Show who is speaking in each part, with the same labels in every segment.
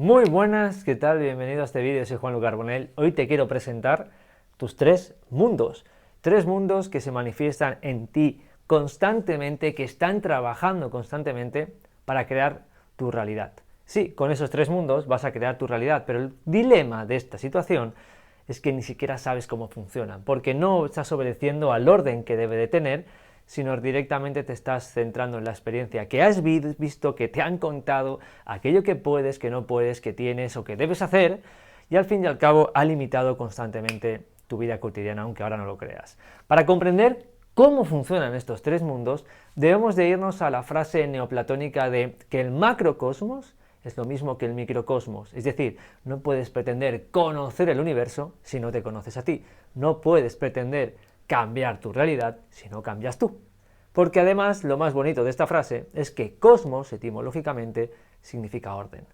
Speaker 1: Muy buenas, ¿qué tal? Bienvenido a este vídeo, soy Juan Luis Carbonell. Hoy te quiero presentar tus tres mundos que se manifiestan en ti constantemente, que están trabajando constantemente para crear tu realidad. Sí, con esos tres mundos vas a crear tu realidad, pero el dilema de esta situación es que ni siquiera sabes cómo funcionan, porque no estás obedeciendo al orden que debe de tener, sino directamente te estás centrando en la experiencia que has visto, que te han contado, aquello que puedes, que no puedes, que tienes o que debes hacer, y al fin y al cabo ha limitado constantemente tu vida cotidiana, aunque ahora no lo creas. Para comprender cómo funcionan estos tres mundos, debemos de irnos a la frase neoplatónica de que el macrocosmos es lo mismo que el microcosmos, es decir, no puedes pretender conocer el universo si no te conoces a ti, no puedes pretender cambiar tu realidad si no cambias tú. Porque además lo más bonito de esta frase es que cosmos, etimológicamente, significa orden.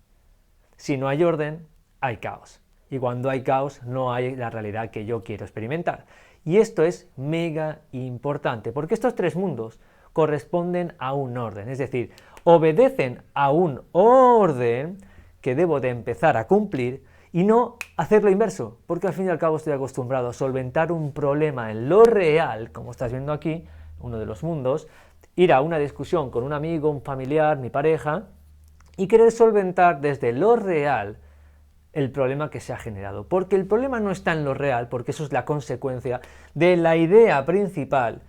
Speaker 1: Si no hay orden, hay caos. Y cuando hay caos, no hay la realidad que yo quiero experimentar. Y esto es mega importante, porque estos tres mundos corresponden a un orden, es decir, obedecen a un orden que debo de empezar a cumplir y no hacer lo inverso, porque al fin y al cabo estoy acostumbrado a solventar un problema en lo real, como estás viendo aquí, uno de los mundos, ir a una discusión con un amigo, un familiar, mi pareja, y querer solventar desde lo real el problema que se ha generado, porque el problema no está en lo real, porque eso es la consecuencia de la idea principal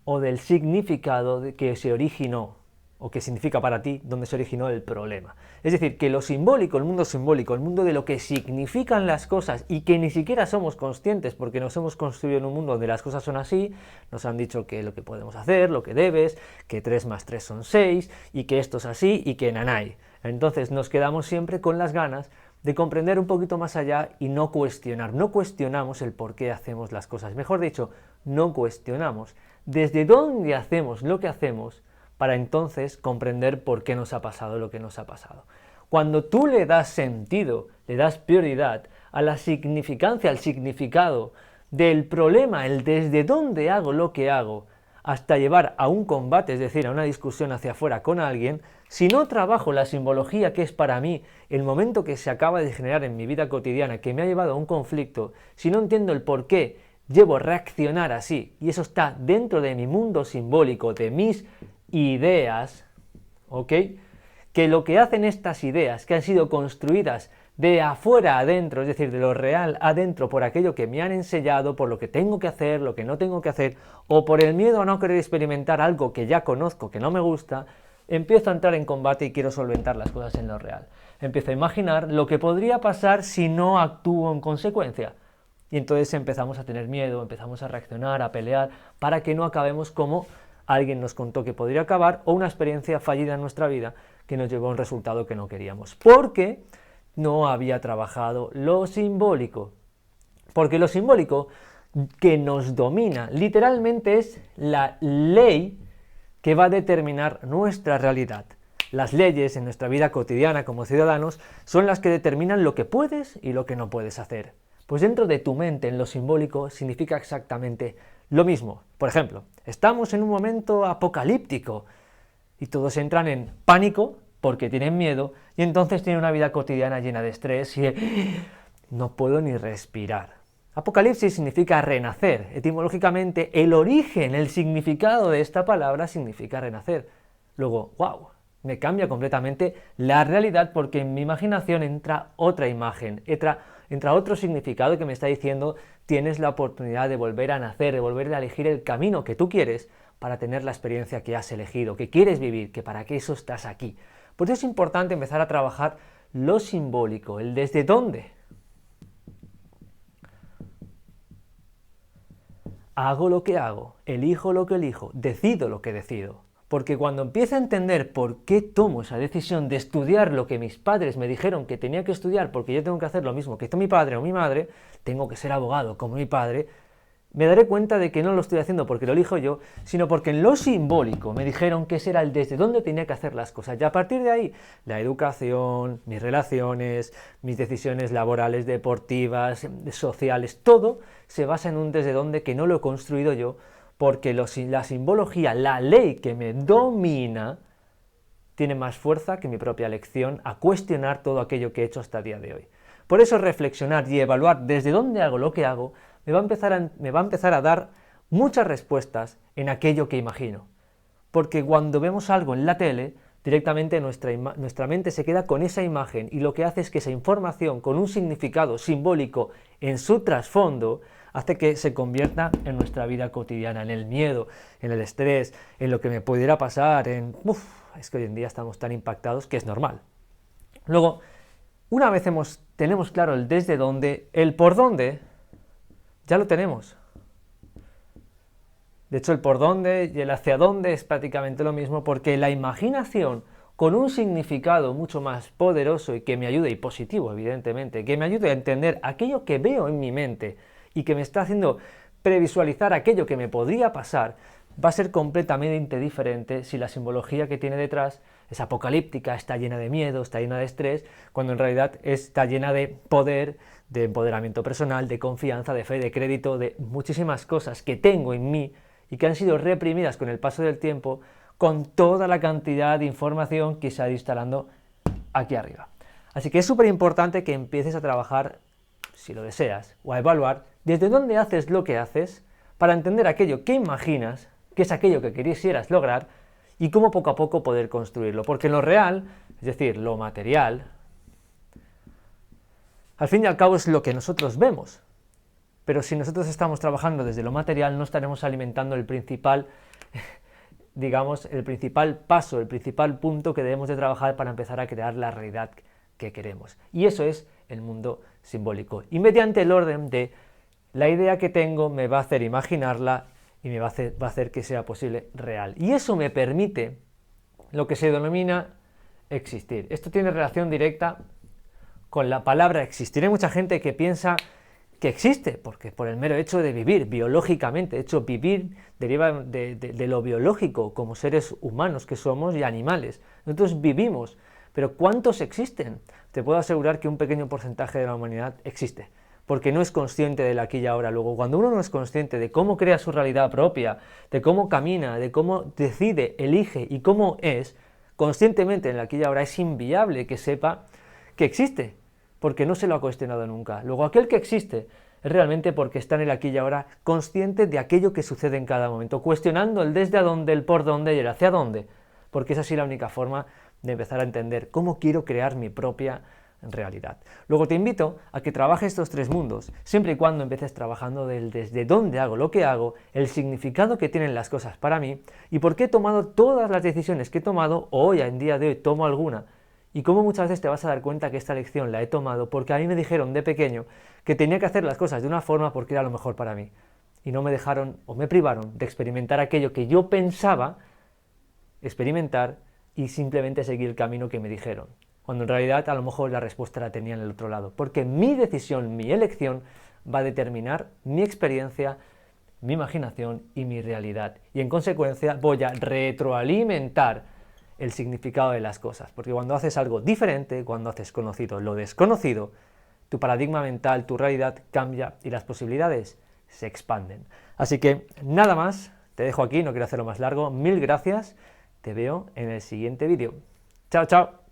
Speaker 1: o del significado que se originó o que significa para ti donde se originó el problema. Es decir, que lo simbólico, el mundo de lo que significan las cosas y que ni siquiera somos conscientes porque nos hemos construido en un mundo donde las cosas son así, nos han dicho que lo que podemos hacer, lo que debes, que 3 más 3 son 6 y que esto es así y que nanay. Entonces nos quedamos siempre con las ganas de comprender un poquito más allá y no cuestionar. No cuestionamos el por qué hacemos las cosas. Mejor dicho, no cuestionamos desde dónde hacemos lo que hacemos para entonces comprender por qué nos ha pasado lo que nos ha pasado. Cuando tú le das sentido, le das prioridad a la significancia, al significado del problema, el desde dónde hago lo que hago, hasta llevar a un combate, es decir, a una discusión hacia afuera con alguien, si no trabajo la simbología que es para mí el momento que se acaba de generar en mi vida cotidiana, que me ha llevado a un conflicto, si no entiendo el por qué llevo a reaccionar así, y eso está dentro de mi mundo simbólico, de mis ideas, ¿ok? Que lo que hacen estas ideas, que han sido construidas de afuera a adentro, es decir, de lo real adentro, por aquello que me han enseñado, por lo que tengo que hacer, lo que no tengo que hacer, o por el miedo a no querer experimentar algo que ya conozco, que no me gusta, empiezo a entrar en combate y quiero solventar las cosas en lo real. Empiezo a imaginar lo que podría pasar si no actúo en consecuencia. Y entonces empezamos a tener miedo, empezamos a reaccionar, a pelear, para que no acabemos como alguien nos contó que podría acabar, o una experiencia fallida en nuestra vida que nos llevó a un resultado que no queríamos, porque no había trabajado lo simbólico. Porque lo simbólico que nos domina literalmente es la ley que va a determinar nuestra realidad. Las leyes en nuestra vida cotidiana como ciudadanos son las que determinan lo que puedes y lo que no puedes hacer. Pues dentro de tu mente, en lo simbólico, significa exactamente lo mismo. Por ejemplo, estamos en un momento apocalíptico y todos entran en pánico porque tienen miedo y entonces tienen una vida cotidiana llena de estrés y no puedo ni respirar. Apocalipsis significa renacer. Etimológicamente, el origen, el significado de esta palabra significa renacer. Luego, wow, me cambia completamente la realidad porque en mi imaginación entra otra imagen, entra otro significado que me está diciendo tienes la oportunidad de volver a nacer, de volver a elegir el camino que tú quieres para tener la experiencia que has elegido, que quieres vivir, que para qué eso estás aquí. Por eso es importante empezar a trabajar lo simbólico, el desde dónde. Hago lo que hago, elijo lo que elijo, decido lo que decido. Porque cuando empiezo a entender por qué tomo esa decisión de estudiar lo que mis padres me dijeron que tenía que estudiar, porque yo tengo que hacer lo mismo que hizo mi padre o mi madre, tengo que ser abogado como mi padre, me daré cuenta de que no lo estoy haciendo porque lo elijo yo, sino porque en lo simbólico me dijeron que ese era el desde dónde tenía que hacer las cosas. Y a partir de ahí, la educación, mis relaciones, mis decisiones laborales, deportivas, sociales, todo se basa en un desde dónde que no lo he construido yo, porque la simbología, la ley que me domina, tiene más fuerza que mi propia elección a cuestionar todo aquello que he hecho hasta el día de hoy. Por eso reflexionar y evaluar desde dónde hago lo que hago me va a empezar a dar muchas respuestas en aquello que imagino. Porque cuando vemos algo en la tele, directamente nuestra mente se queda con esa imagen y lo que hace es que esa información con un significado simbólico en su trasfondo hace que se convierta en nuestra vida cotidiana, en el miedo, en el estrés, en lo que me pudiera pasar, es que hoy en día estamos tan impactados que es normal. Luego, una vez tenemos claro el desde dónde, el por dónde, ya lo tenemos. De hecho, el por dónde y el hacia dónde es prácticamente lo mismo, porque la imaginación, con un significado mucho más poderoso y que me ayude, y positivo evidentemente, que me ayude a entender aquello que veo en mi mente y que me está haciendo previsualizar aquello que me podría pasar, va a ser completamente diferente si la simbología que tiene detrás es apocalíptica, está llena de miedo, está llena de estrés, cuando en realidad está llena de poder, de empoderamiento personal, de confianza, de fe, de crédito, de muchísimas cosas que tengo en mí y que han sido reprimidas con el paso del tiempo, con toda la cantidad de información que se ha ido instalando aquí arriba. Así que es súper importante que empieces a trabajar, si lo deseas, o a evaluar desde dónde haces lo que haces, para entender aquello que imaginas, que es aquello que quisieras lograr, y cómo poco a poco poder construirlo. Porque lo real, es decir, lo material, al fin y al cabo es lo que nosotros vemos. Pero si nosotros estamos trabajando desde lo material, no estaremos alimentando el principal, digamos, el principal paso, el principal punto que debemos de trabajar para empezar a crear la realidad que queremos. Y eso es el mundo simbólico. Y mediante el orden de la idea que tengo me va a hacer imaginarla y me va a hacer que sea posible real. Y eso me permite lo que se denomina existir. Esto tiene relación directa con la palabra existir. Hay mucha gente que piensa que existe, porque por el mero hecho de vivir biológicamente, de hecho vivir deriva de lo biológico, como seres humanos que somos y animales. Nosotros vivimos, pero ¿cuántos existen? Te puedo asegurar que un pequeño porcentaje de la humanidad existe, porque no es consciente del aquí y ahora. Luego, cuando uno no es consciente de cómo crea su realidad propia, de cómo camina, de cómo decide, elige y cómo es, conscientemente en el aquí y ahora es inviable que sepa que existe, porque no se lo ha cuestionado nunca. Luego, aquel que existe es realmente porque está en el aquí y ahora, consciente de aquello que sucede en cada momento, cuestionando el desde a dónde, el por dónde y el hacia dónde, porque es así la única forma de empezar a entender cómo quiero crear mi propia realidad. Luego te invito a que trabajes estos tres mundos, siempre y cuando empieces trabajando desde dónde hago lo que hago, el significado que tienen las cosas para mí y por qué he tomado todas las decisiones que he tomado, o hoy en día de hoy tomo alguna, y cómo muchas veces te vas a dar cuenta que esta lección la he tomado porque a mí me dijeron de pequeño que tenía que hacer las cosas de una forma porque era lo mejor para mí, y no me dejaron o me privaron de experimentar aquello que yo pensaba experimentar y simplemente seguir el camino que me dijeron, cuando en realidad a lo mejor la respuesta la tenía en el otro lado, porque mi decisión, mi elección va a determinar mi experiencia, mi imaginación y mi realidad, y en consecuencia voy a retroalimentar el significado de las cosas, porque cuando haces algo diferente, cuando haces conocido lo desconocido, tu paradigma mental, tu realidad cambia y las posibilidades se expanden. Así que nada más, te dejo aquí, no quiero hacerlo más largo, mil gracias, te veo en el siguiente vídeo. Chao, chao.